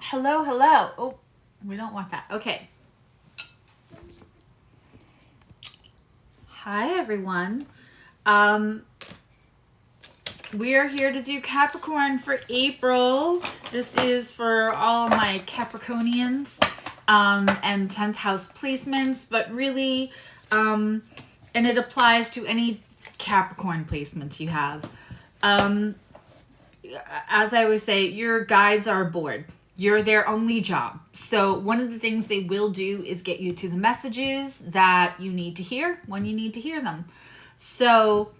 Hello, hello. Oh, we don't want that. Okay. Hi, everyone. We are here to do Capricorn for April. This is for all my Capricornians and 10th house placements, but really, and it applies to any Capricorn placements you have. As I always say, your guides are bored. You're their only job. So one of the things they will do is get you to the messages that you need to hear when you need to hear them. So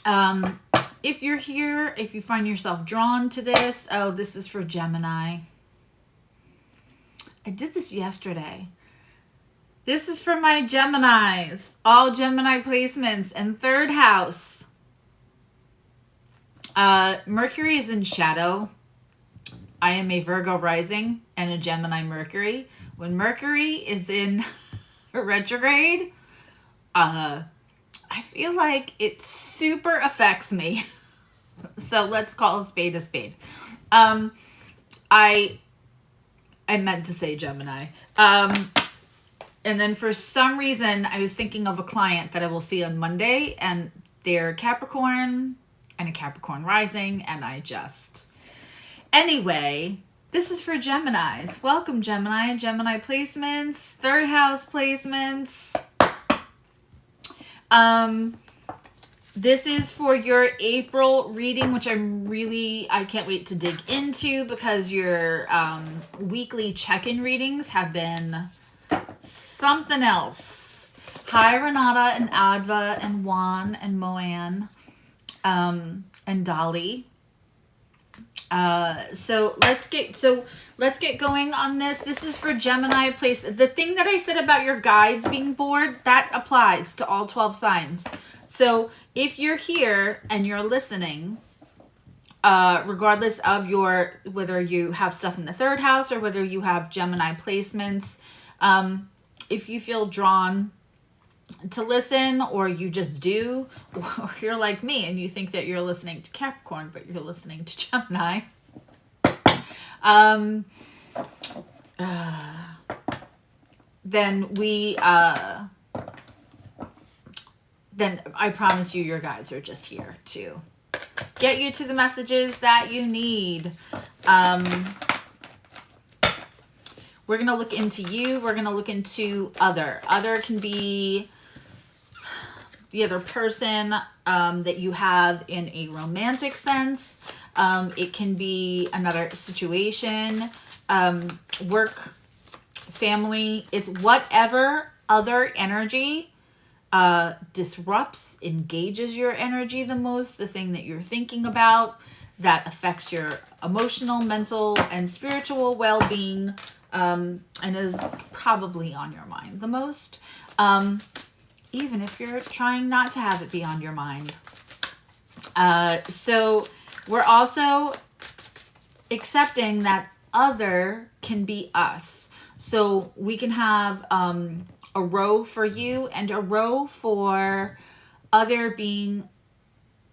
if you're here, if you find yourself drawn to this, oh, this is for Gemini. I did this yesterday. This is for my Geminis, all Gemini placements and 3rd house. Mercury is in shadow. I am a Virgo rising and a Gemini Mercury. When Mercury is in retrograde, I feel like it super affects me. So let's call a spade a spade. I meant to say Gemini. And then for some reason, I was thinking of a client that I will see on Monday, and they're Capricorn and a Capricorn rising, and I just... Anyway, this is for Geminis. Welcome, Gemini. Gemini placements, 3rd house placements. This is for your April reading, which I can't wait to dig into, because your weekly check-in readings have been something else. Hi, Renata and Adva and Juan and Moan and Dolly. So let's get going on this. This is for Gemini place. The thing that I said about your guides being bored, that applies to all 12 signs. So if you're here and you're listening, regardless of whether you have stuff in the 3rd house or whether you have Gemini placements, if you feel drawn to listen, or you just do, or you're like me and you think that you're listening to Capricorn but you're listening to Gemini, then I promise you your guides are just here to get you to the messages that you need. We're going to look into you. We're going to look into other. Other can be the other person that you have in a romantic sense. It can be another situation, work, family. It's whatever other energy disrupts, engages your energy the most, the thing that you're thinking about that affects your emotional, mental, and spiritual well-being, and is probably on your mind the most. Even if you're trying not to have it be on your mind. So we're also accepting that other can be us. So we can have a row for you and a row for other being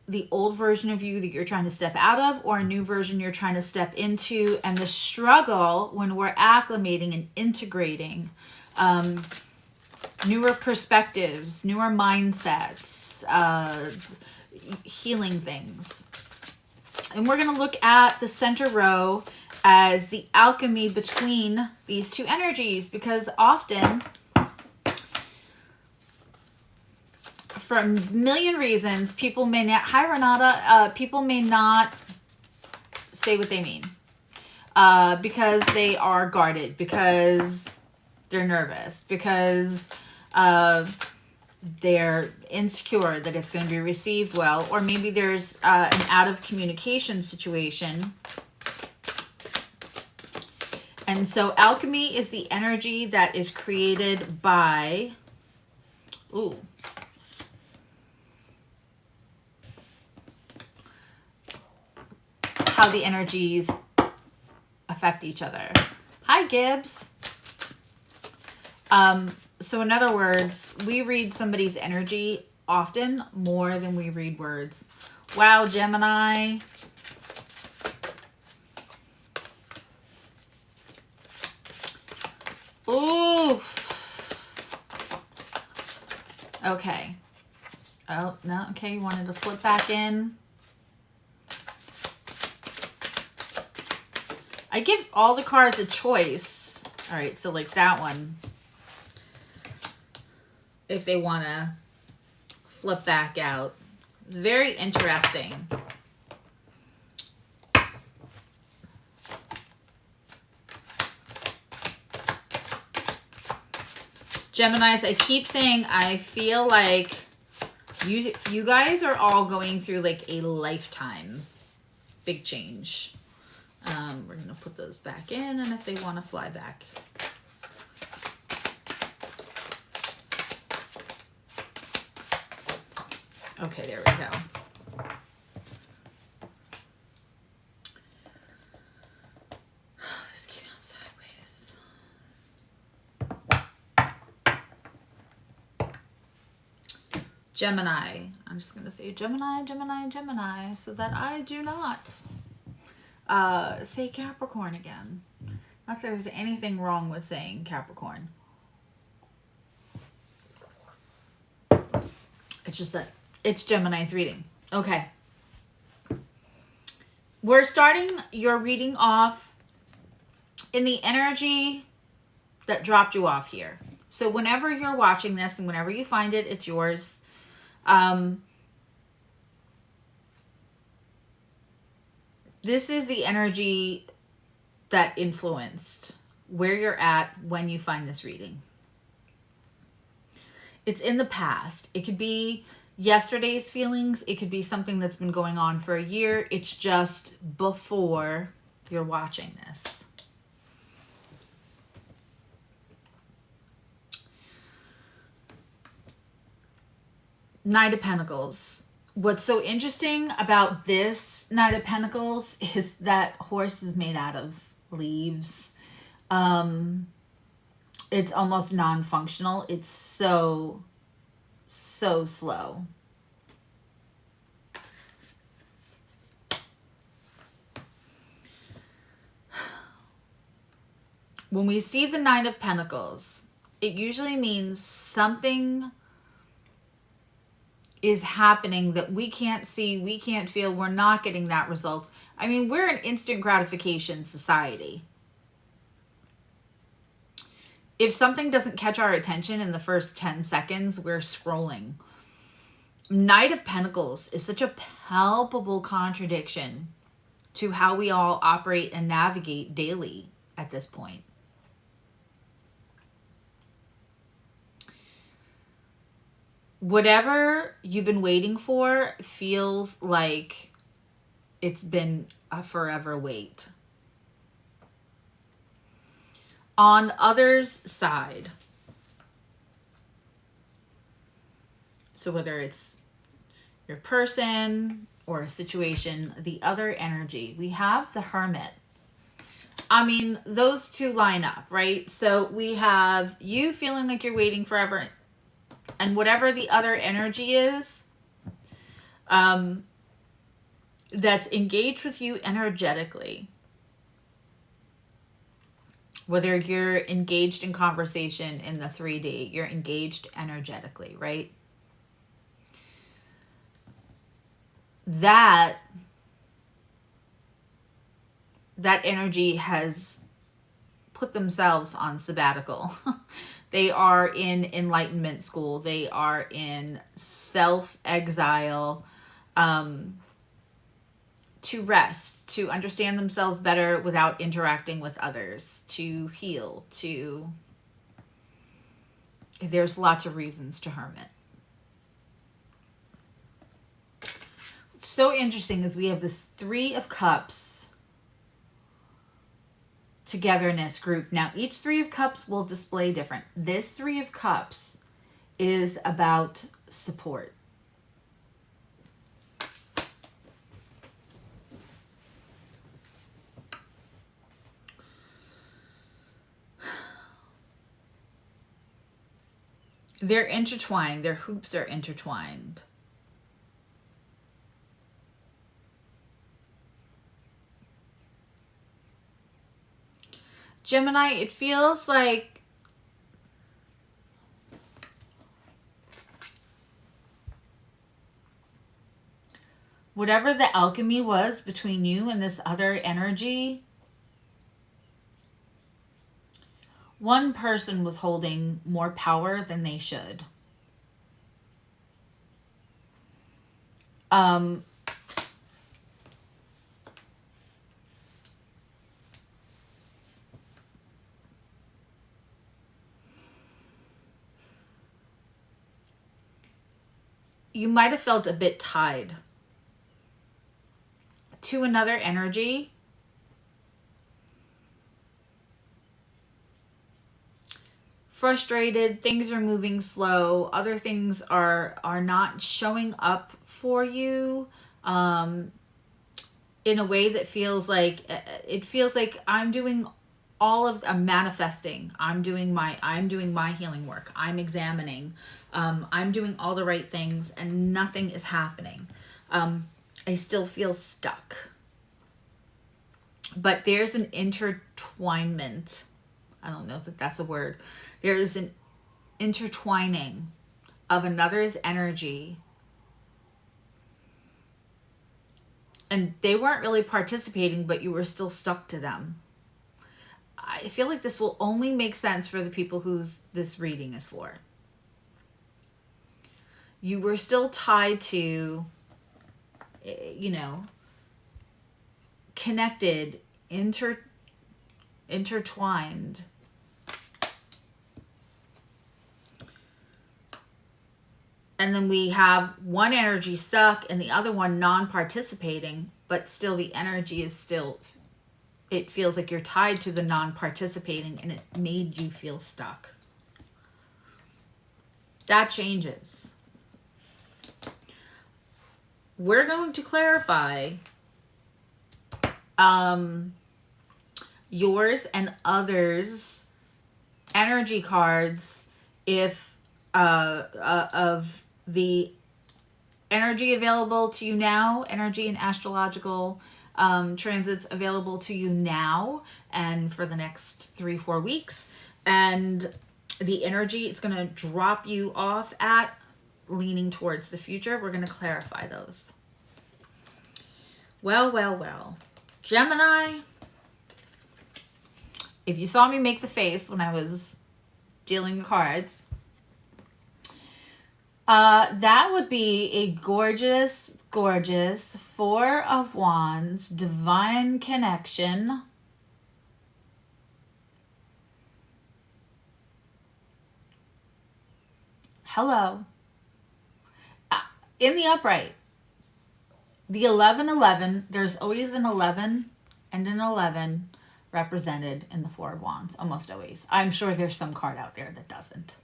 the old version of you that you're trying to step out of, or a new version you're trying to step into, and the struggle when we're acclimating and integrating newer perspectives, newer mindsets, healing things. And we're going to look at the center row as the alchemy between these two energies, because often, for a million reasons, people may not, hi Renata, people may not say what they mean because they are guarded, because they're nervous, because they're insecure that it's going to be received well, or maybe there's an out of communication situation. And so alchemy is the energy that is created by, how the energies affect each other. Hi, Gibbs. So in other words, we read somebody's energy often more than we read words. Wow, Gemini. Oof. Okay. Oh, no. Okay, you wanted to flip back in. I give all the cards a choice. All right, so like that one. If they want to flip back out. Very interesting. Geminis, I keep saying I feel like you guys are all going through like a lifetime big change. We're going to put those back in, and if they want to fly back. Okay, there we go. This came out sideways. Gemini. I'm just going to say Gemini, Gemini, Gemini, so that I do not say Capricorn again. Not that there's anything wrong with saying Capricorn. It's just that it's Gemini's reading. Okay. We're starting your reading off in the energy that dropped you off here. So whenever you're watching this and whenever you find it, it's yours. This is the energy that influenced where you're at when you find this reading. It's in the past. It could be yesterday's feelings. It could be something that's been going on for a year. It's just before you're watching this. Knight of Pentacles. What's so interesting about this Knight of Pentacles is that horse is made out of leaves. It's almost non-functional. It's so slow. When we see the Knight of Pentacles, it usually means something is happening that we can't see, we can't feel, we're not getting that result. I mean, we're an instant gratification society. If something doesn't catch our attention in the first 10 seconds, we're scrolling. Knight of Pentacles is such a palpable contradiction to how we all operate and navigate daily at this point. Whatever you've been waiting for feels like it's been a forever wait. On others' side, so whether it's your person or a situation, the other energy, we have the Hermit. I mean, those two line up, right? So we have you feeling like you're waiting forever, and whatever the other energy is that's engaged with you energetically. Whether you're engaged in conversation in the 3D, you're engaged energetically, right? That energy has put themselves on sabbatical. They are in enlightenment school. They are in self-exile, to rest, to understand themselves better without interacting with others, to heal, to... There's lots of reasons to hermit. What's so interesting is we have this Three of Cups togetherness group. Now, each Three of Cups will display different. This Three of Cups is about support. They're intertwined. Their hoops are intertwined. Gemini, it feels like whatever the alchemy was between you and this other energy, one person was holding more power than they should. You might have felt a bit tied to another energy. Frustrated, things are moving slow, other things are not showing up for you in a way that feels like, it feels like I'm doing I'm manifesting, I'm doing my healing work, I'm examining, I'm doing all the right things, and nothing is happening. I still feel stuck. But there's an intertwinement. I don't know if that's a word. There's an intertwining of another's energy. And they weren't really participating, but you were still stuck to them. I feel like this will only make sense for the people whose this reading is for. You were still tied to, you know, connected, intertwined. And then we have one energy stuck and the other one non-participating, but still the energy is still, it feels like you're tied to the non-participating, and it made you feel stuck. That changes. We're going to clarify yours and others' energy cards if of the energy available to you now, energy and astrological transits available to you now and for the next 3-4 weeks, and the energy it's going to drop you off at leaning towards the future. We're going to clarify those. Well, Gemini, if you saw me make the face when I was dealing the cards, that would be a gorgeous, gorgeous Four of Wands, divine connection. Hello. In the upright, the 11-11, there's always an 11 and an 11 represented in the Four of Wands, almost always. I'm sure there's some card out there that doesn't.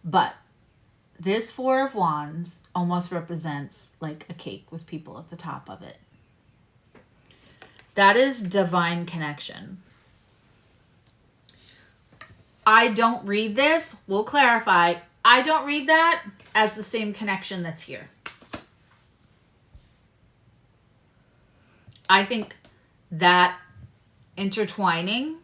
But this Four of Wands almost represents like a cake with people at the top of it. That is divine connection. I don't read this. We'll clarify. I don't read that as the same connection that's here. I think that intertwining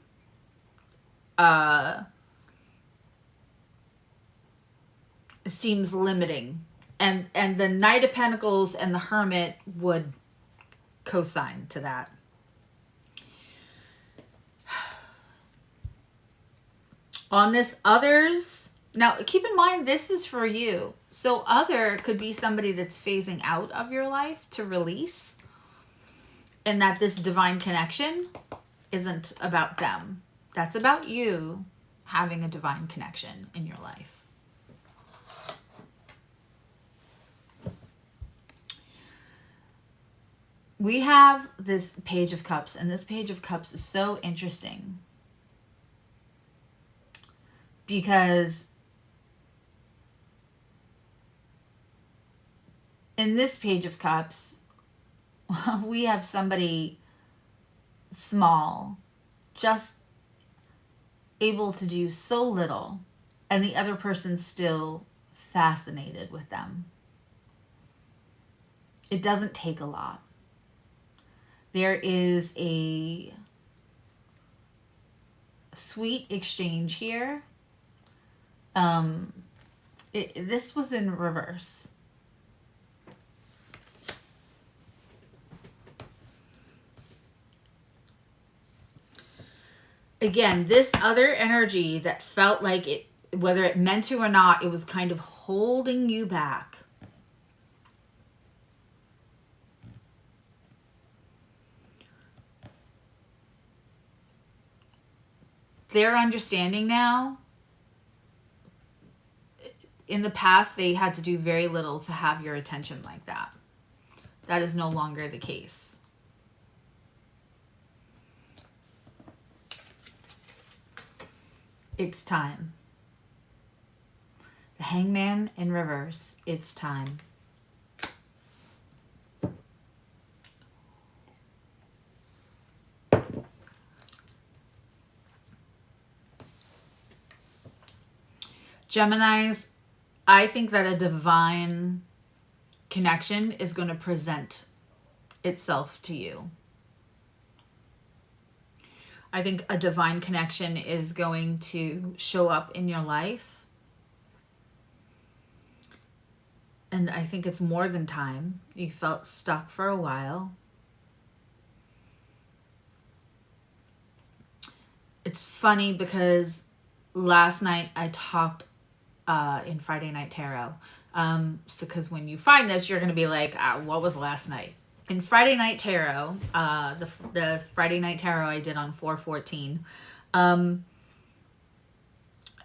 seems limiting, and the Knight of Pentacles and the Hermit would co-sign to that. On this others, now keep in mind this is for you, so other could be somebody that's phasing out of your life to release, and that this divine connection isn't about them. That's about you having a divine connection in your life. We have this Page of Cups, and this Page of Cups is so interesting because in this Page of Cups, we have somebody small, just able to do so little, and the other person's still fascinated with them. It doesn't take a lot. There is a sweet exchange here. This was in reverse. again, this other energy that felt like it, whether it meant to or not, it was kind of holding you back. They're understanding now. In the past, they had to do very little to have your attention like that. That is no longer the case. It's time. The Hangman in reverse. It's time. Geminis, I think that a divine connection is going to present itself to you. I think a divine connection is going to show up in your life. And I think it's more than time. You felt stuck for a while. It's funny because last night I talked in Friday Night Tarot. So because when you find this, you're going to be like, what was last night? In Friday Night Tarot, the Friday Night Tarot I did on 4/14,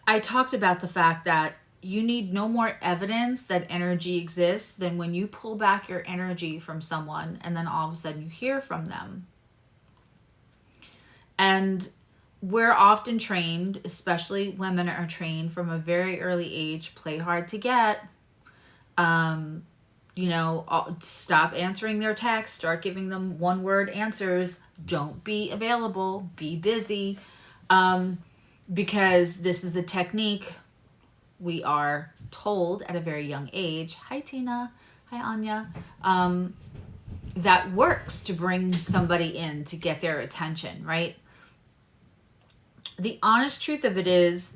I talked about the fact that you need no more evidence that energy exists than when you pull back your energy from someone and then all of a sudden you hear from them. And we're often trained, especially women are trained from a very early age, play hard to get. You know, stop answering their texts, start giving them one-word answers, don't be available, be busy, because this is a technique we are told at a very young age. Hi, Tina. Hi, Anya. That works to bring somebody in to get their attention, right? The honest truth of it is,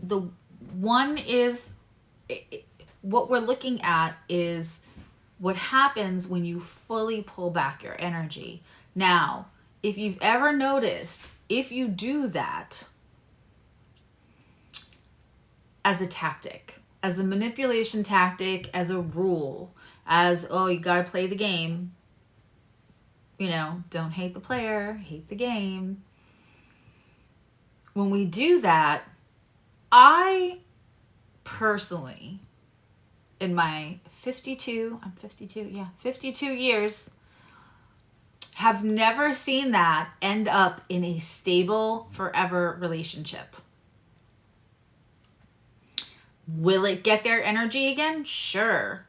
what we're looking at is what happens when you fully pull back your energy. Now, if you've ever noticed, if you do that as a tactic, as a manipulation tactic, as a rule, as, oh, you got to play the game, you know, don't hate the player, hate the game. When we do that, I personally, in my 52 years, have never seen that end up in a stable, forever relationship. Will it get their energy again? Sure.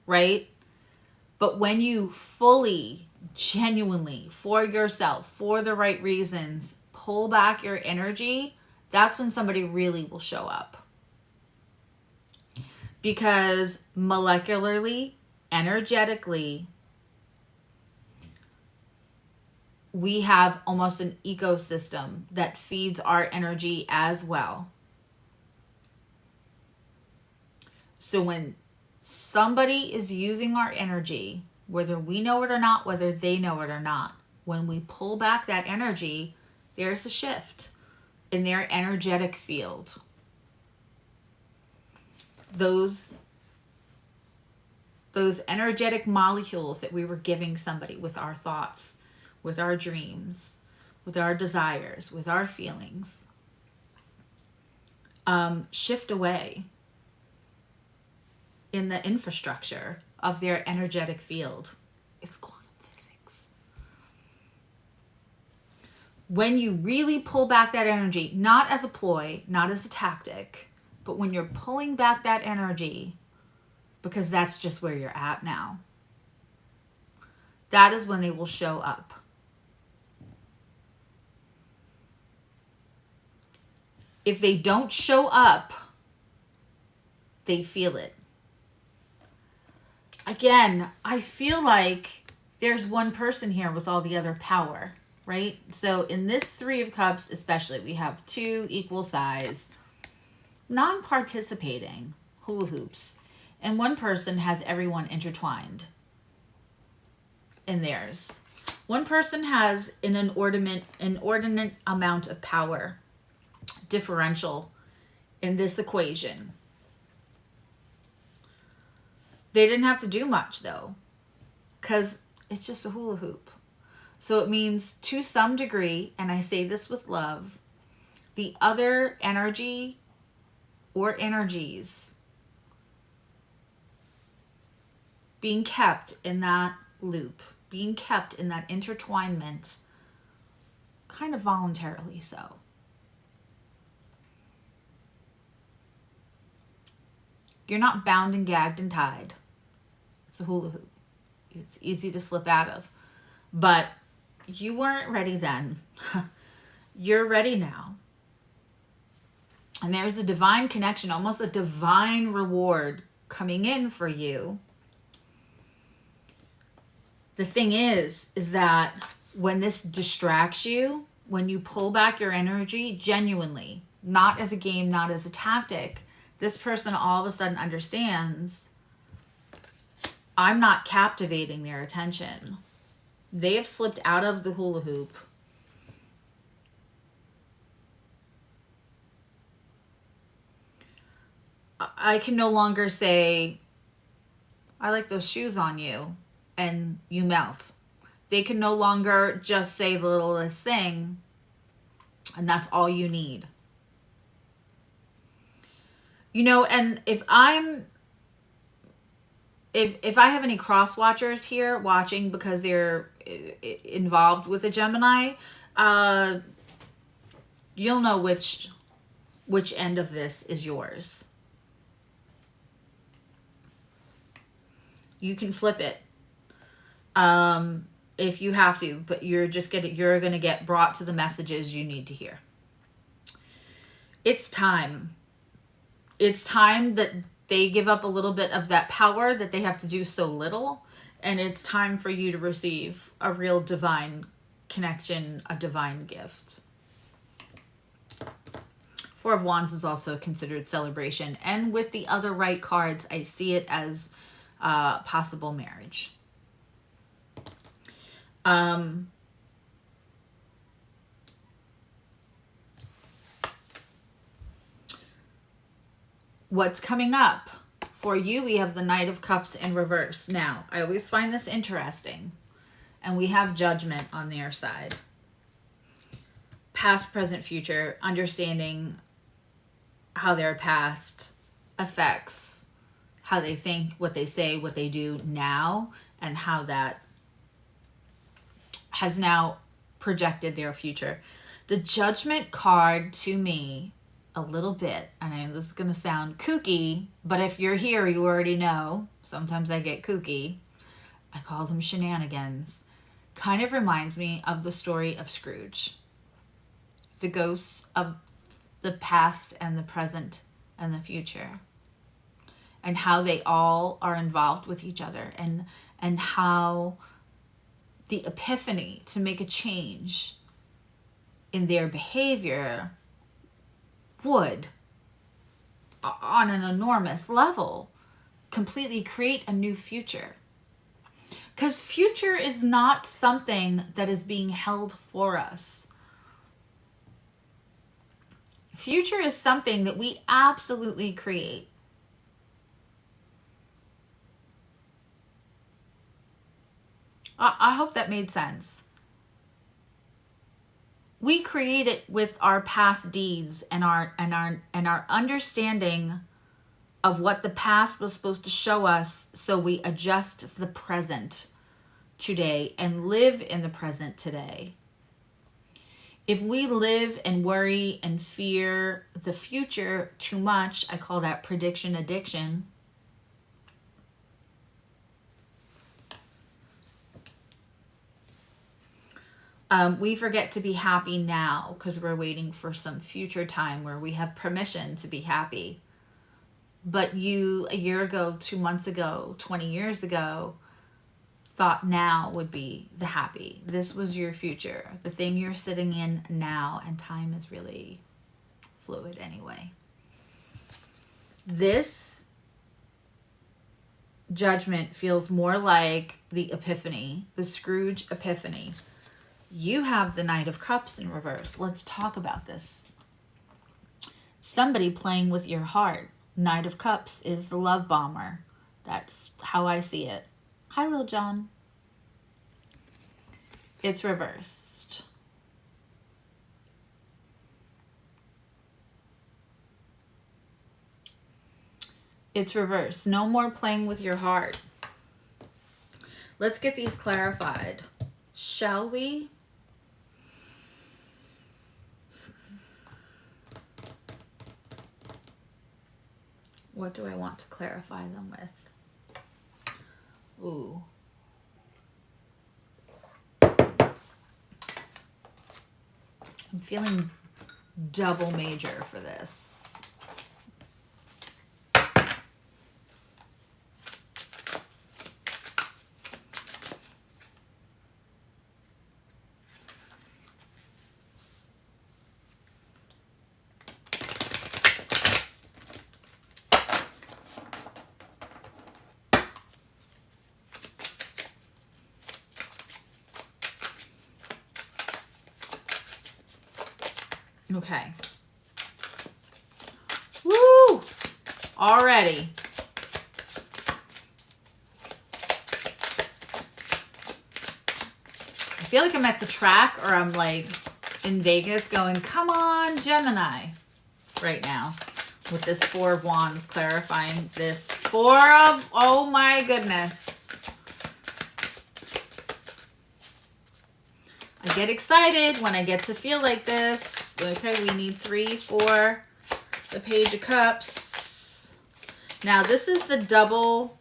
Right? But when you fully, genuinely, for yourself, for the right reasons, pull back your energy, that's when somebody really will show up. Because molecularly, energetically, we have almost an ecosystem that feeds our energy as well. So when somebody is using our energy, whether we know it or not, whether they know it or not, when we pull back that energy, there's a shift in their energetic field. Those energetic molecules that we were giving somebody with our thoughts, with our dreams, with our desires, with our feelings, shift away in the infrastructure of their energetic field. It's quantum physics. When you really pull back that energy, not as a ploy, not as a tactic, but when you're pulling back that energy, because that's just where you're at now, that is when they will show up. If they don't show up, they feel it. Again, I feel like there's one person here with all the other power, right? So in this Three of Cups especially, we have two equal size, non-participating hula hoops, and one person has everyone intertwined in theirs. One person has an inordinate amount of power, differential in this equation. They didn't have to do much though, because it's just a hula hoop. So it means to some degree, and I say this with love, the other energy or energies being kept in that loop, being kept in that intertwinement, kind of voluntarily so. You're not bound and gagged and tied. It's a hula hoop. It's easy to slip out of. But you weren't ready then. You're ready now. And there's a divine connection, almost a divine reward coming in for you. The thing is that when this distracts you, when you pull back your energy genuinely, not as a game, not as a tactic, this person all of a sudden understands, I'm not captivating their attention. They have slipped out of the hula hoop. I can no longer say, I like those shoes on you, and you melt. They can no longer just say the littlest thing, and that's all you need. You know, and if I have any cross watchers here watching because they're involved with a Gemini, you'll know which end of this is yours. You can flip it if you have to, but you're going to get brought to the messages you need to hear. It's time. It's time that they give up a little bit of that power that they have to do so little, and it's time for you to receive a real divine connection, a divine gift. Four of Wands is also considered celebration, and with the other right cards, I see it as possible marriage. What's coming up for you? We have the Knight of Cups in reverse. Now, I always find this interesting, and we have Judgment on their side. Past, present, future, understanding how their past affects how they think, what they say, what they do now, and how that has now projected their future. The Judgment card to me, a little bit, and I know this is going to sound kooky, but if you're here, you already know. Sometimes I get kooky. I call them shenanigans. Kind of reminds me of the story of Scrooge. The ghosts of the past and the present and the future. And how they all are involved with each other, and how the epiphany to make a change in their behavior would, on an enormous level, completely create a new future. Because future is not something that is being held for us. Future is something that we absolutely create. I hope that made sense. We create it with our past deeds and our understanding of what the past was supposed to show us, so we adjust the present today and live in the present today. If we live and worry and fear the future too much, I call that prediction addiction. We forget to be happy now because we're waiting for some future time where we have permission to be happy. But you, a year ago, 2 months ago, 20 years ago, thought now would be the happy. This was your future, the thing you're sitting in now, and time is really fluid anyway. This Judgment feels more like the Epiphany, the Scrooge Epiphany. You have the Knight of Cups in reverse. Let's talk about this. Somebody playing with your heart. Knight of Cups is the love bomber. That's how I see it. Hi, Lil John. It's reversed. It's reversed. No more playing with your heart. Let's get these clarified. Shall we? What do I want to clarify them with? Ooh. I'm feeling double major for this. Okay. Woo! Already. I feel like I'm at the track, or I'm like in Vegas going, come on, Gemini, right now. With this Four of Wands clarifying this Four of, oh my goodness. I get excited when I get to feel like this. Okay, we need 3 for the Page of Cups. Now, this is the double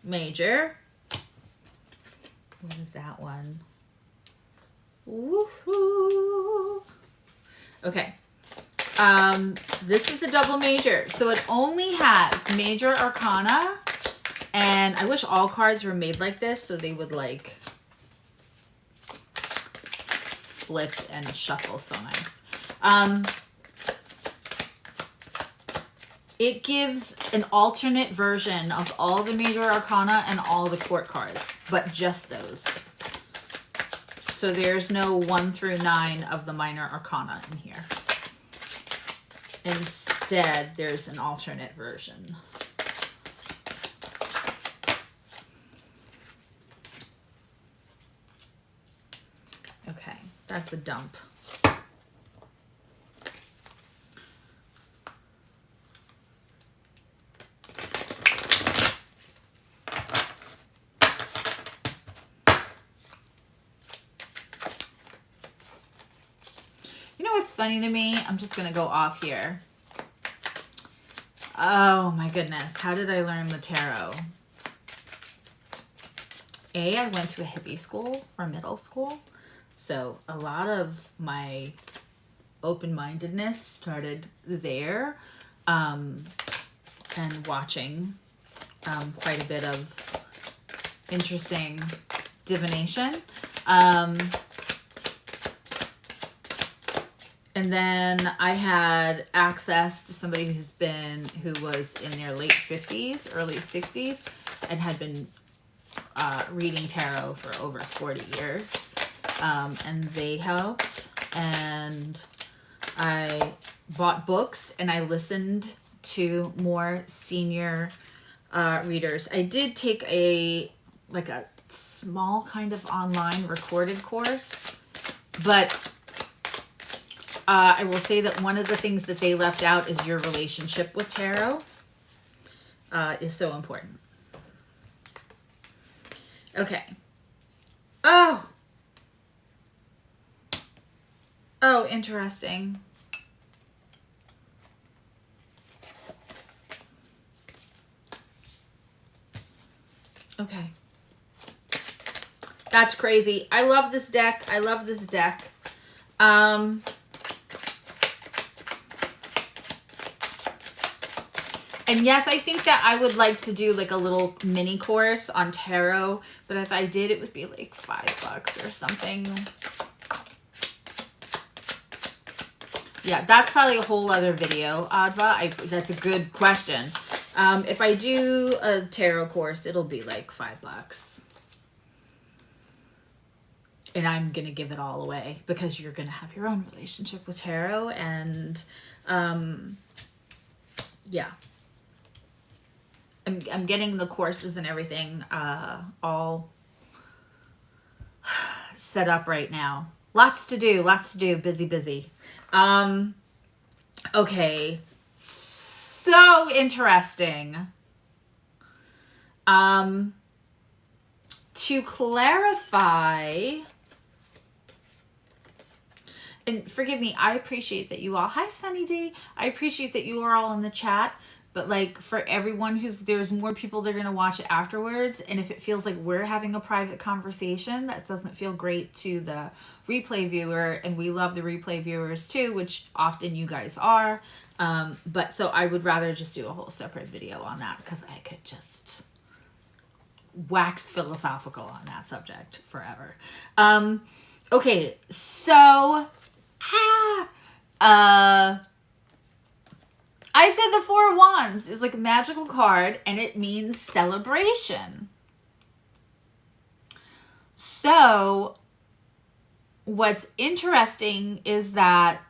major. What is that one? Woohoo! Okay. This is the double major. So it only has major arcana. And I wish all cards were made like this so they would like flip and shuffle so nice. It gives an alternate version of all the major arcana and all the court cards, but just those. So there's no 1 through 9 of the minor arcana in here. Instead, there's an alternate version. Okay, that's a dump. You know what's funny to me? I'm just going to go off here. Oh my goodness. How did I learn the tarot? I went to a hippie school for middle school. So a lot of my open-mindedness started there, and watching quite a bit of interesting divination. And then I had access to somebody who was in their late 50s, early 60s, and had been reading tarot for over 40 years. And they helped, and I bought books and I listened to more senior readers. I did take a small kind of online recorded course, but I will say that one of the things that they left out is your relationship with tarot is so important. Okay. Oh, interesting. Okay. That's crazy. I love this deck. I love this deck. And yes, I think that I would like to do like a little mini course on tarot, but if I did, it would be like $5 or something. Yeah, that's probably a whole other video, Adva. That's a good question. If I do a tarot course, it'll be like $5. And I'm going to give it all away because you're going to have your own relationship with tarot. And yeah, I'm getting the courses and everything all set up right now. Lots to do, busy. Okay, so interesting. To clarify, and forgive me, I appreciate that you all, hi Sunny D, I appreciate that you are all in the chat, but like for everyone there's more people that are going to watch it afterwards, and if it feels like we're having a private conversation, that doesn't feel great to the replay viewer, and we love the replay viewers too, which often you guys are, but so I would rather just do a whole separate video on that, because I could just wax philosophical on that subject forever. Okay, so I said the Four of Wands is like a magical card, and it means celebration. So what's interesting is that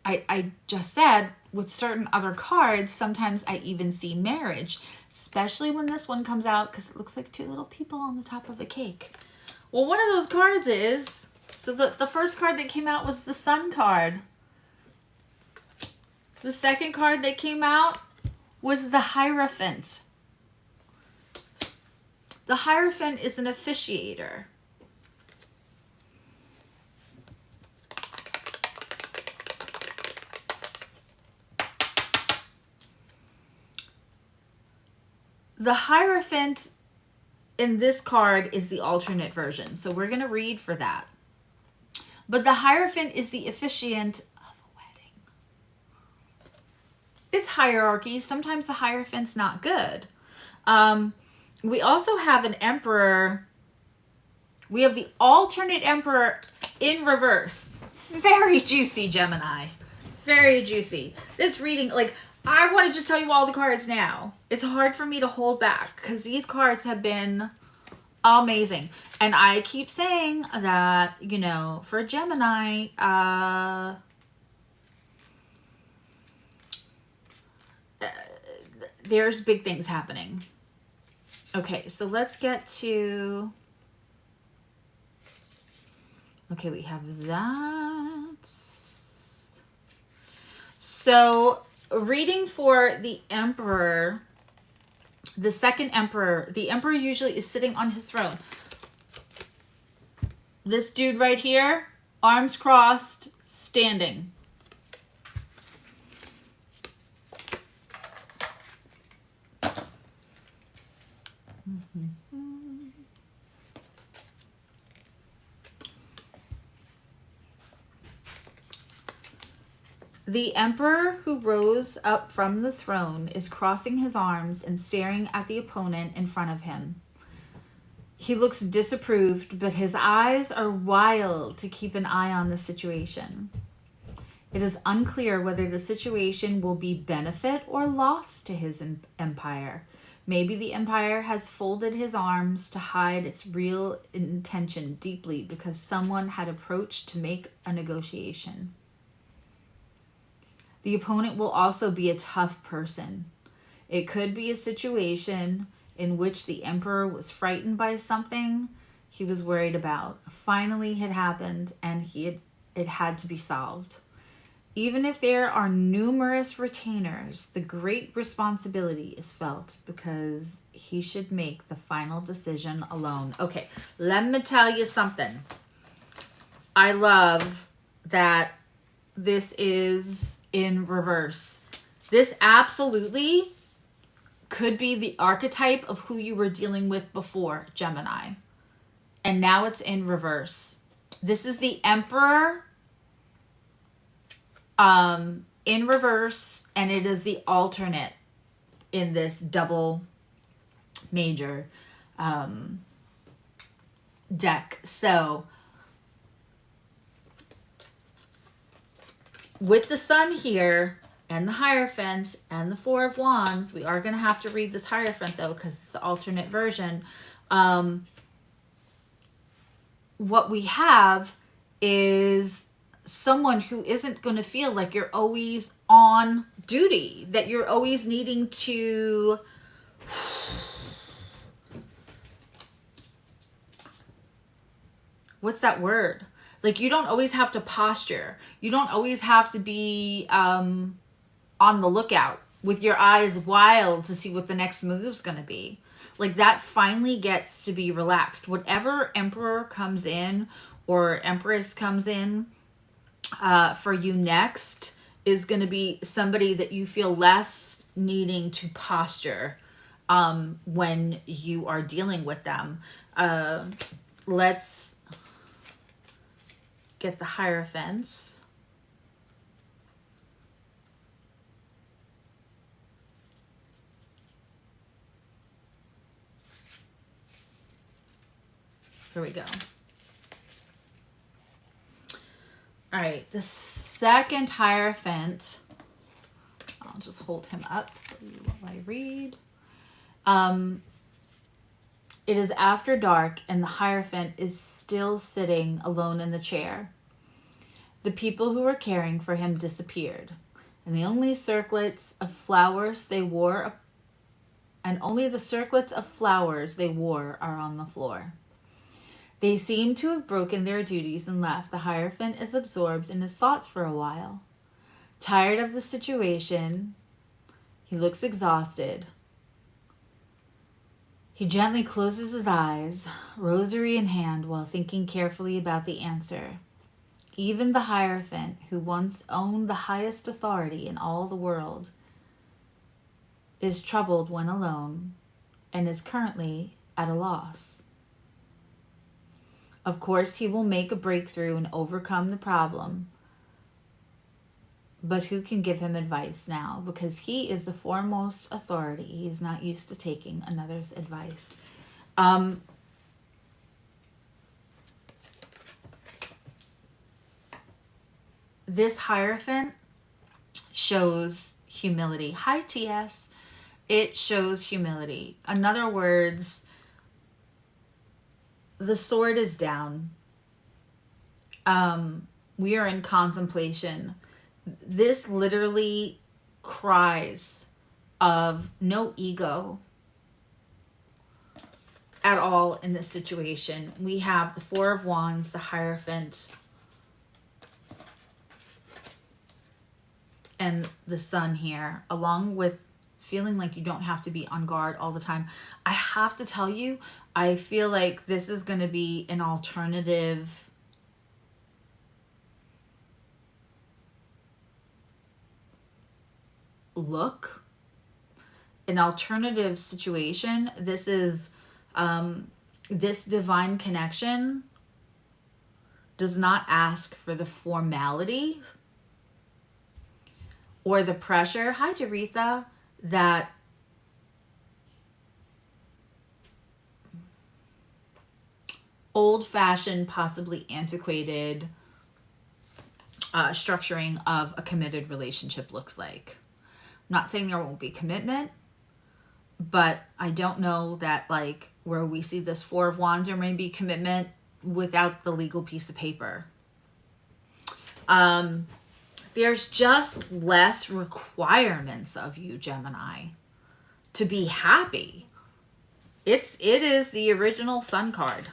I just said with certain other cards, sometimes I even see marriage, especially when this one comes out, because it looks like two little people on the top of a cake. Well, one of those cards is, so the first card that came out was the Sun card. The second card that came out was the Hierophant. The Hierophant is an officiator. The Hierophant in this card is the alternate version, so we're going to read for that. But the Hierophant is the officiant of a wedding. It's hierarchy. Sometimes the Hierophant's not good. We also have an Emperor. We have the alternate Emperor in reverse. Very juicy, Gemini. Very juicy. This reading, like, I want to just tell you all the cards now. It's hard for me to hold back because these cards have been amazing. And I keep saying that, you know, for Gemini, there's big things happening. Okay, so let's get to... Okay, we have that. So... reading for the Emperor, the second Emperor. The Emperor usually is sitting on his throne. This dude right here, arms crossed, standing. The Emperor who rose up from the throne is crossing his arms and staring at the opponent in front of him. He looks disapproved, but his eyes are wild to keep an eye on the situation. It is unclear whether the situation will be benefit or loss to his empire. Maybe the empire has folded his arms to hide its real intention deeply because someone had approached to make a negotiation. The opponent will also be a tough person. It could be a situation in which the Emperor was frightened by something he was worried about. Finally had happened and it had to be solved. Even if there are numerous retainers, the great responsibility is felt because he should make the final decision alone. Okay, let me tell you something. I love that this is in reverse. This absolutely could be the archetype of who you were dealing with before, Gemini. And now it's in reverse. This is the Emperor in reverse, and it is the alternate in this double major deck. So with the Sun here and the Hierophant and the Four of Wands. We are going to have to read this Hierophant though, because it's the alternate version. What we have is someone who isn't going to feel like you're always on duty, that you're always needing to what's that word? Like, you don't always have to posture. You don't always have to be on the lookout with your eyes wild to see what the next move's going to be. Like, that finally gets to be relaxed. Whatever emperor comes in or empress comes in for you next is going to be somebody that you feel less needing to posture when you are dealing with them. Let's get the Hierophants. Here we go. All right, the second Hierophant, I'll just hold him up for you while I read. It is after dark and the Hierophant is still sitting alone in the chair. The people who were caring for him disappeared, and the only circlets of flowers they wore are on the floor. They seem to have broken their duties and left. The Hierophant is absorbed in his thoughts for a while. Tired of the situation, he looks exhausted. He gently closes his eyes, rosary in hand, while thinking carefully about the answer. Even the Hierophant, who once owned the highest authority in all the world, is troubled when alone and is currently at a loss. Of course, he will make a breakthrough and overcome the problem. But who can give him advice now? Because he is the foremost authority. He is not used to taking another's advice. This Hierophant shows humility. Hi, TS. It shows humility. In other words, the sword is down. We are in contemplation. This literally cries of no ego at all in this situation. We have the Four of Wands, the Hierophant, and the Sun here, along with feeling like you don't have to be on guard all the time. I have to tell you, I feel like this is going to be an alternative look, an alternative situation. This is this divine connection does not ask for the formality or the pressure, hi Jaretha, that old-fashioned, possibly antiquated structuring of a committed relationship looks like. I'm not saying there won't be commitment, but I don't know that, like, where we see this Four of Wands, there may be commitment without the legal piece of paper. There's just less requirements of you, Gemini, to be happy. It is the original Sun card.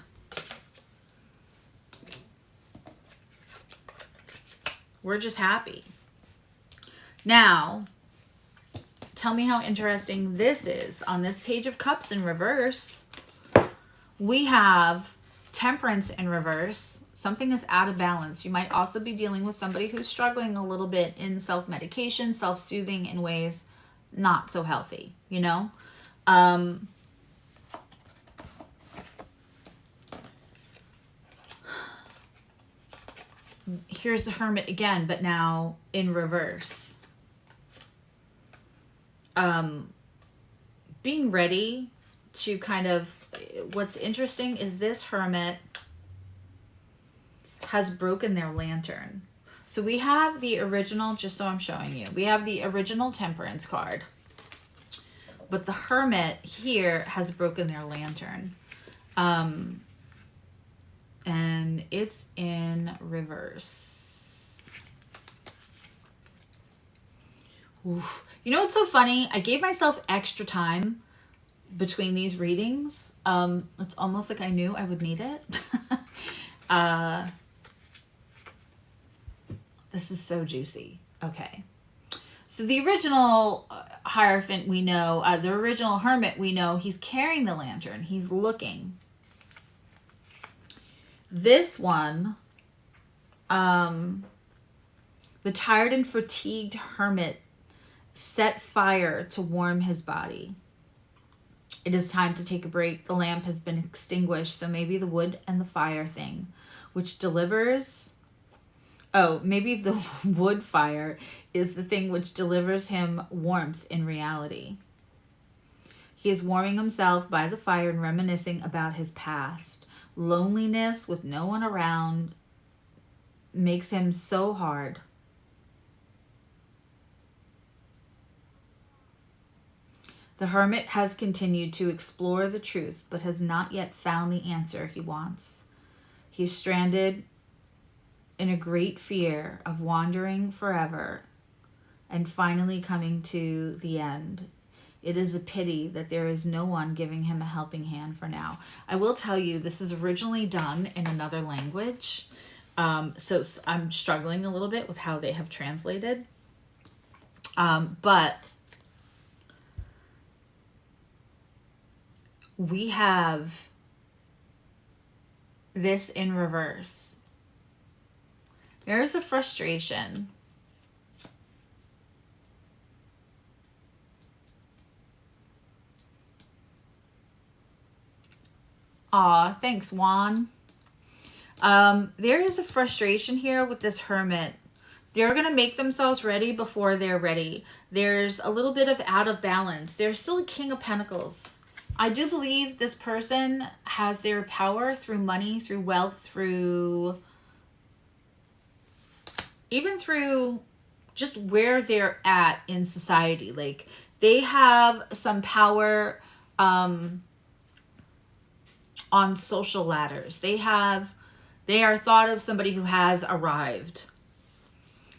We're just happy. Now, tell me how interesting this is. On this Page of Cups in reverse, we have Temperance in reverse. Something is out of balance. You might also be dealing with somebody who's struggling a little bit in self-medication, self-soothing in ways not so healthy, you know? Here's the Hermit again, but now in reverse. Being ready to kind of, what's interesting is this Hermit has broken their lantern. So we have the original, just so I'm showing you, we have the original Temperance card. But the Hermit here has broken their lantern. And it's in reverse. Oof. You know what's so funny? I gave myself extra time between these readings. It's almost like I knew I would need it. This is so juicy. Okay. So the original Hierophant we know, the original Hermit we know, he's carrying the lantern. He's looking. This one, the tired and fatigued Hermit set fire to warm his body. It is time to take a break. The lamp has been extinguished, so maybe the wood and the fire thing, which delivers... Oh, maybe the wood fire is the thing which delivers him warmth in reality. He is warming himself by the fire and reminiscing about his past. Loneliness with no one around makes him so hard. The Hermit has continued to explore the truth, but has not yet found the answer he wants. He is stranded in a great fear of wandering forever and finally coming to the end. It is a pity that there is no one giving him a helping hand for now. I will tell you, this is originally done in another language. So I'm struggling a little bit with how they have translated. But we have this in reverse. There's a frustration. Aw, thanks, Juan. There is a frustration here with this Hermit. They're going to make themselves ready before they're ready. There's a little bit of out of balance. There's still a King of Pentacles. I do believe this person has their power through money, through wealth, through... even through just where they're at in society. Like, they have some power on social ladders. They are thought of somebody who has arrived.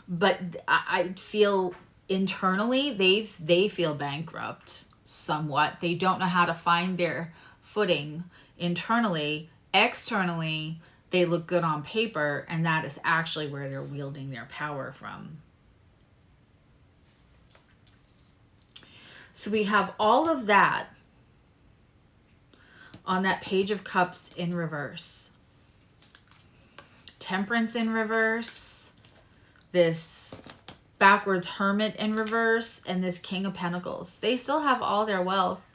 But I feel internally they feel bankrupt somewhat. They don't know how to find their footing internally. Externally, they look good on paper, and that is actually where they're wielding their power from. So we have all of that on that Page of Cups in reverse. Temperance in reverse. This backwards Hermit in reverse. And this King of Pentacles. They still have all their wealth.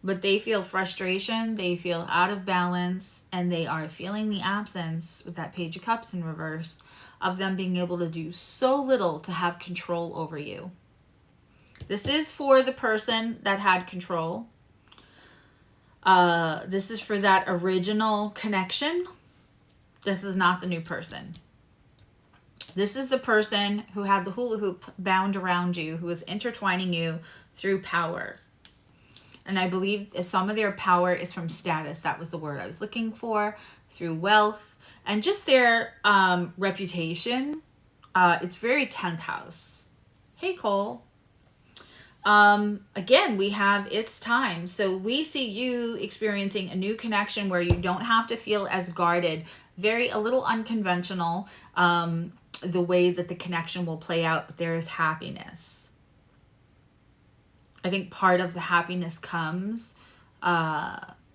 But they feel frustration. They feel out of balance. And they are feeling the absence, with that Page of Cups in reverse, of them being able to do so little to have control over you. This is for the person that had control. This is for that original connection. This is not the new person. This is the person who had the hula hoop bound around you, who is intertwining you through power. And I believe some of their power is from status. That was the word I was looking for. Through wealth and just their reputation. It's very 10th house. Hey, Cole. Again, we have it's time. So we see you experiencing a new connection where you don't have to feel as guarded. A little unconventional, the way that the connection will play out, but there is happiness. I think part of the happiness comes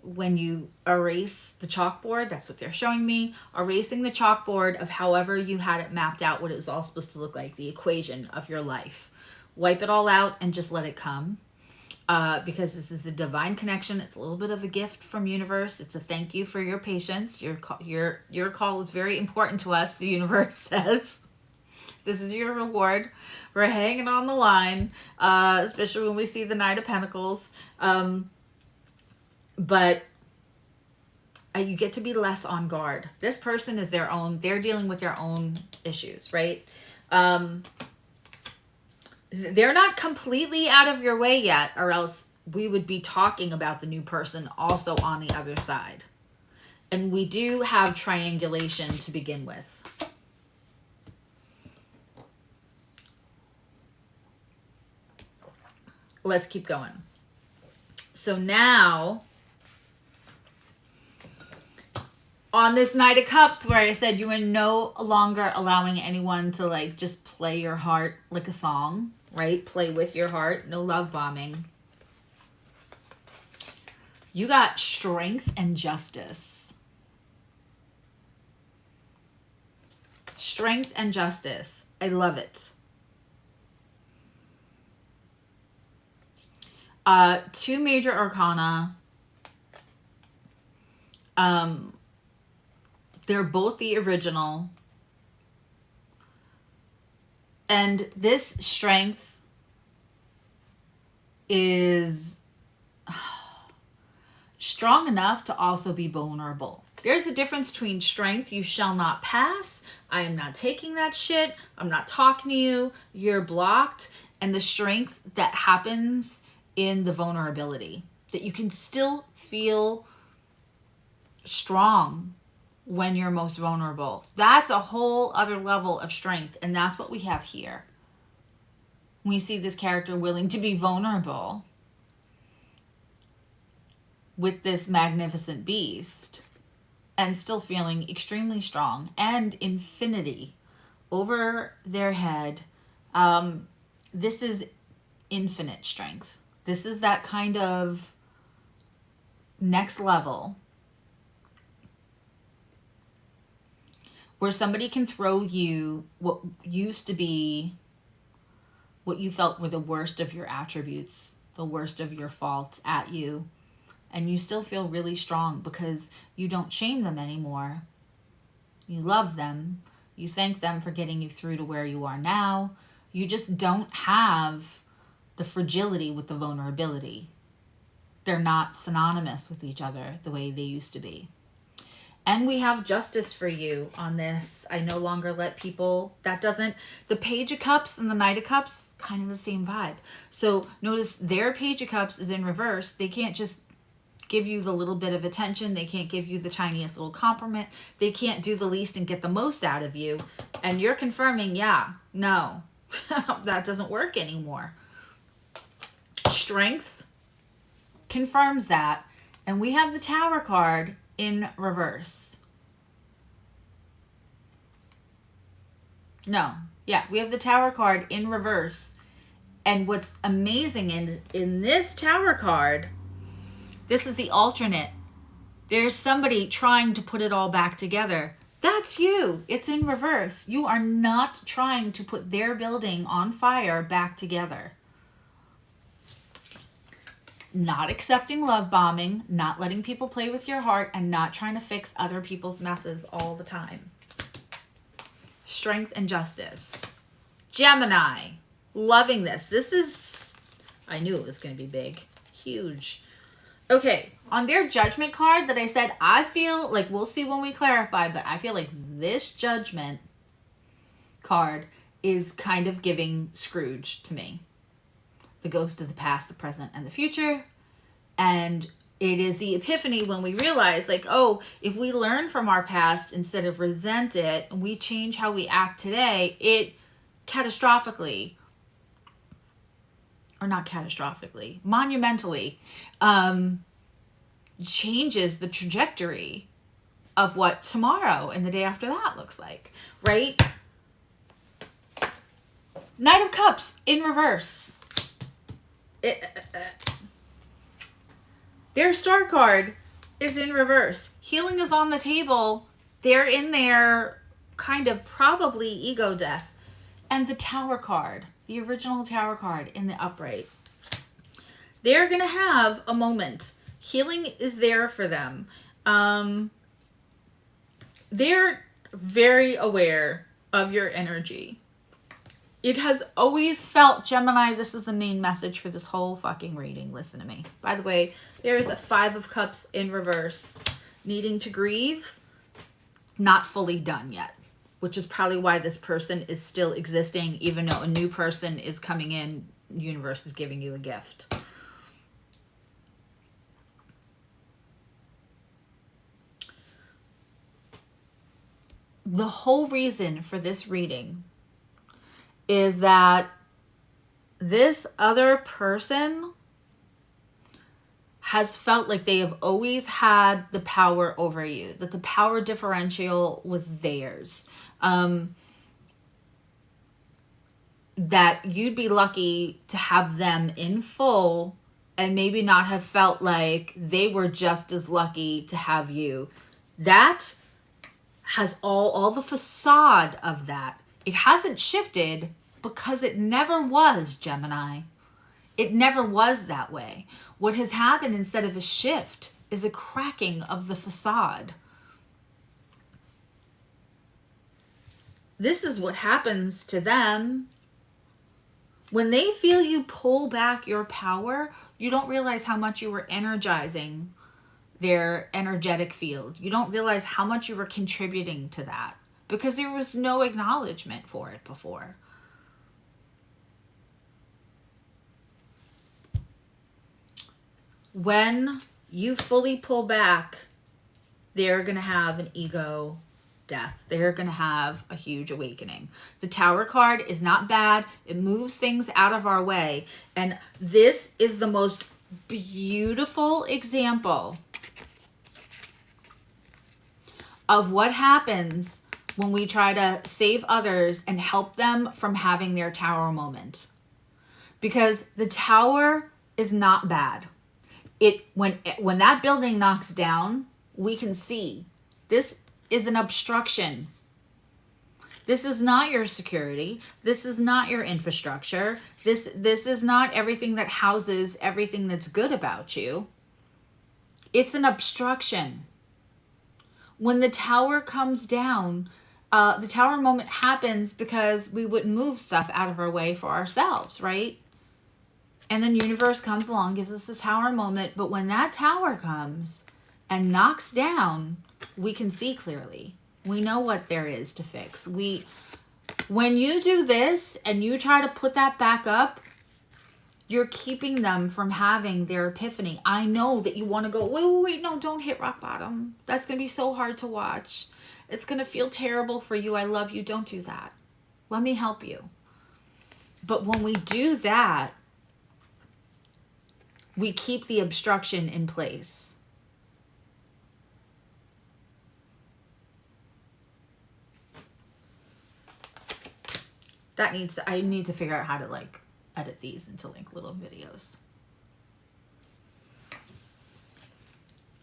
when you erase the chalkboard. That's what they're showing me. Erasing the chalkboard of however you had it mapped out, what it was all supposed to look like, the equation of your life. Wipe it all out and just let it come. Because this is a divine connection. It's a little bit of a gift from universe. It's a thank you for your patience. Your call is very important to us, the universe says. This is your reward. We're hanging on the line, especially when we see the Knight of Pentacles. But you get to be less on guard. This person is they're dealing with their own issues, right? They're not completely out of your way yet, or else we would be talking about the new person also on the other side. And we do have triangulation to begin with. Let's keep going. So now, on this Knight of Cups, where I said you are no longer allowing anyone to like just play your heart like a song, right? Play with your heart, no love bombing. You got strength and justice. Strength and justice. I love it. Two major arcana. They're both the original. And this strength is strong enough to also be vulnerable. There's a difference between strength, you shall not pass, I am not taking that shit, I'm not talking to you, you're blocked, and the strength that happens in the vulnerability. That you can still feel strong when you're most vulnerable. That's a whole other level of strength, and that's what we have here. We see this character willing to be vulnerable with this magnificent beast and still feeling extremely strong and infinity over their head. This is infinite strength. This is that kind of next level where somebody can throw you what used to be what you felt were the worst of your attributes, the worst of your faults at you, and you still feel really strong because you don't shame them anymore. You love them. You thank them for getting you through to where you are now. You just don't have the fragility with the vulnerability. They're not synonymous with each other the way they used to be. And we have justice for you on this. I no longer let people, the Page of Cups and the Knight of Cups, kind of the same vibe. So notice their Page of Cups is in reverse. They can't just give you the little bit of attention. They can't give you the tiniest little compliment. They can't do the least and get the most out of you. And you're confirming, yeah, no, that doesn't work anymore. Strength confirms that. And we have the Tower card in reverse. No. Yeah, we have the Tower card in reverse. And what's amazing in this Tower card, this is the alternate. There's somebody trying to put it all back together. That's you. It's in reverse. You are not trying to put their building on fire back together. Not accepting love bombing, not letting people play with your heart, and not trying to fix other people's messes all the time. Strength and justice. Gemini. Loving this. This is, I knew it was going to be big. Huge. Okay, on their judgment card that I said, I feel like, we'll see when we clarify, but I feel like this judgment card is kind of giving Scrooge to me. The ghost of the past, the present, and the future. And it is the epiphany when we realize, like, oh, if we learn from our past instead of resent it, and we change how we act today, it catastrophically, or not catastrophically, monumentally, changes the trajectory of what tomorrow and the day after that looks like, right? Knight of Cups in reverse. Their star card is in reverse. Healing is on the table. They're in their kind of probably ego death. And the Tower card, the original Tower card in the upright. They're going to have a moment. Healing is there for them. They're very aware of your energy. It has always felt, Gemini, this is the main message for this whole fucking reading. Listen to me. By the way, there's a 5 of Cups in reverse. needing to grieve, not fully done yet, which is probably why this person is still existing, even though a new person is coming in. Universe is giving you a gift. The whole reason for this reading is that this other person has felt like they have always had the power over you, that the power differential was theirs. That you'd be lucky to have them in full and maybe not have felt like they were just as lucky to have you. That has all the facade of that. It hasn't shifted because it never was, Gemini. It never was that way. What has happened instead of a shift is a cracking of the facade. This is what happens to them. When they feel you pull back your power, you don't realize how much you were energizing their energetic field. You don't realize how much you were contributing to that because there was no acknowledgement for it before. When you fully pull back, they're going to have an ego death. They're going to have a huge awakening. The Tower card is not bad. It moves things out of our way. And this is the most beautiful example of what happens when we try to save others and help them from having their Tower moment. Because the Tower is not bad. When that building knocks down, we can see this is an obstruction. This is not your security. This is not your infrastructure. This is not everything that houses everything that's good about you. It's an obstruction. When the Tower comes down, the Tower moment happens because we wouldn't move stuff out of our way for ourselves, right? And then universe comes along, gives us the Tower moment. But when that Tower comes and knocks down, we can see clearly. We know what there is to fix. When you do this and you try to put that back up, you're keeping them from having their epiphany. I know that you want to go, wait, no, don't hit rock bottom. That's going to be so hard to watch. It's going to feel terrible for you. I love you. Don't do that. Let me help you. But when we do that, we keep the obstruction in place. I need to figure out how to edit these into little videos.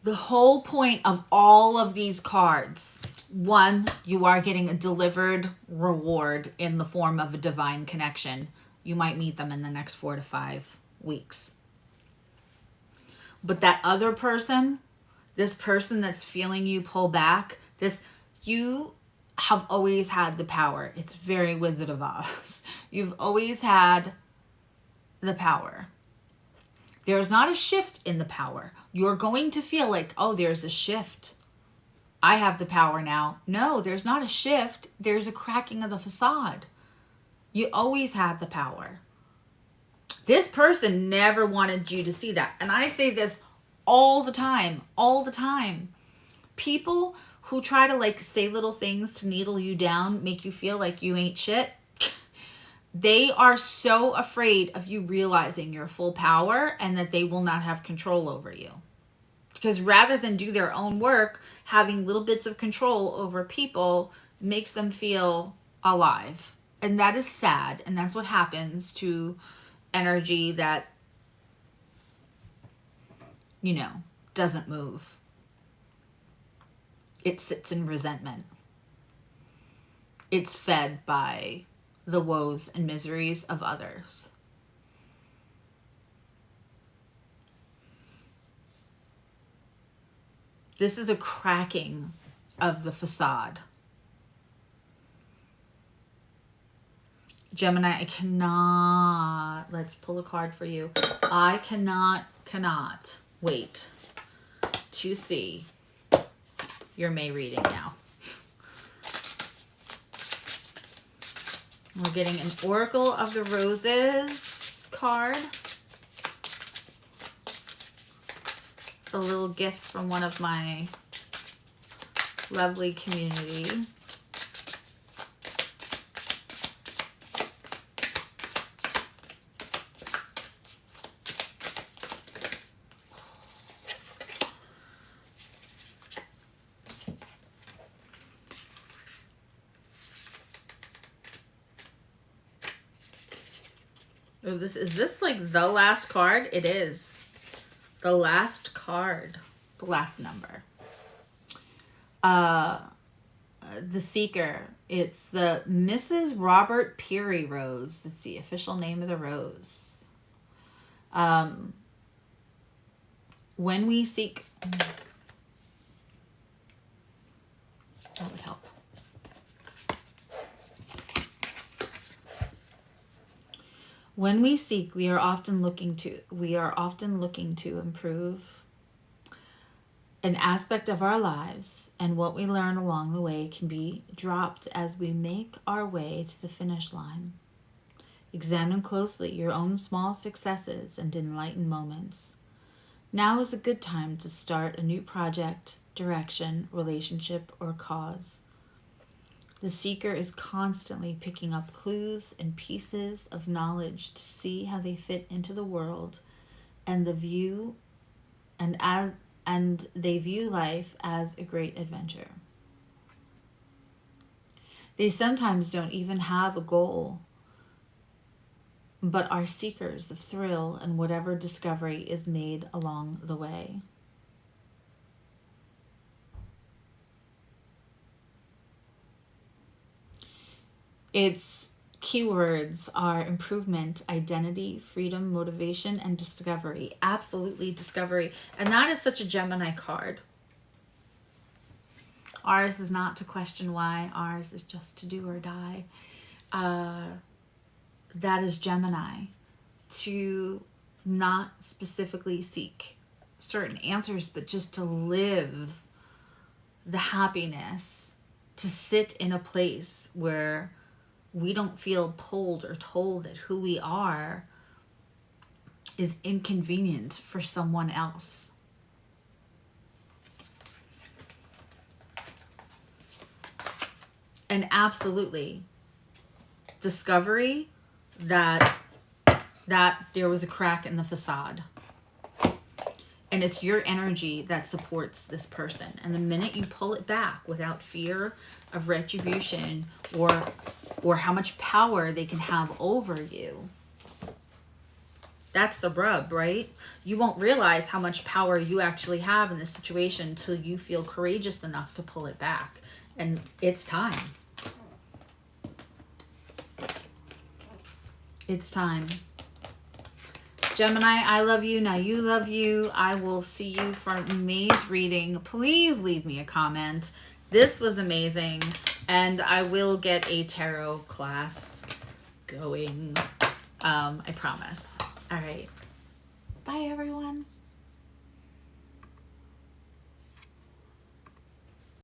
The whole point of all of these cards, one, you are getting a delivered reward in the form of a divine connection. You might meet them in the next 4 to 5 weeks. But that other person, this person that's feeling you pull back, you have always had the power. It's very Wizard of Oz. You've always had the power. There's not a shift in the power. You're going to feel like, oh, there's a shift. I have the power now. No, there's not a shift. There's a cracking of the facade. You always had the power. This person never wanted you to see that. And I say this all the time. People who try to say little things to needle you down, make you feel like you ain't shit, they are so afraid of you realizing your full power and that they will not have control over you. Because rather than do their own work, having little bits of control over people makes them feel alive. And that is sad. And that's what happens to energy that, doesn't move. It sits in resentment. It's fed by the woes and miseries of others. This is a cracking of the facade. Gemini, I cannot, let's pull a card for you. I cannot wait to see your May reading now. We're getting an Oracle of the Roses card. It's a little gift from one of my lovely community. Oh, is this like the last card? It is. The last card. The last number. The Seeker. It's the Mrs. Robert Peary Rose. It's the official name of the rose. When we seek... That would help. When we seek, we are often looking to improve an aspect of our lives, and what we learn along the way can be dropped as we make our way to the finish line. Examine closely your own small successes and enlightened moments. Now is a good time to start a new project, direction, relationship, or cause. The seeker is constantly picking up clues and pieces of knowledge to see how they fit into the world and they view life as a great adventure. They sometimes don't even have a goal, but are seekers of thrill and whatever discovery is made along the way. Its keywords are improvement, identity, freedom, motivation, and discovery. Absolutely discovery. And that is such a Gemini card. Ours is not to question why. Ours is just to do or die. That is Gemini. To not specifically seek certain answers, but just to live the happiness, to sit in a place where we don't feel pulled or told that who we are is inconvenient for someone else. And absolutely, discovery that there was a crack in the facade. And it's your energy that supports this person. And the minute you pull it back without fear of retribution or how much power they can have over you, that's the rub, right? You won't realize how much power you actually have in this situation until you feel courageous enough to pull it back. And it's time. It's time. Gemini, I love you. Now you love you. I will see you for May's reading. Please leave me a comment. This was amazing. And I will get a tarot class going. I promise. All right. Bye, everyone.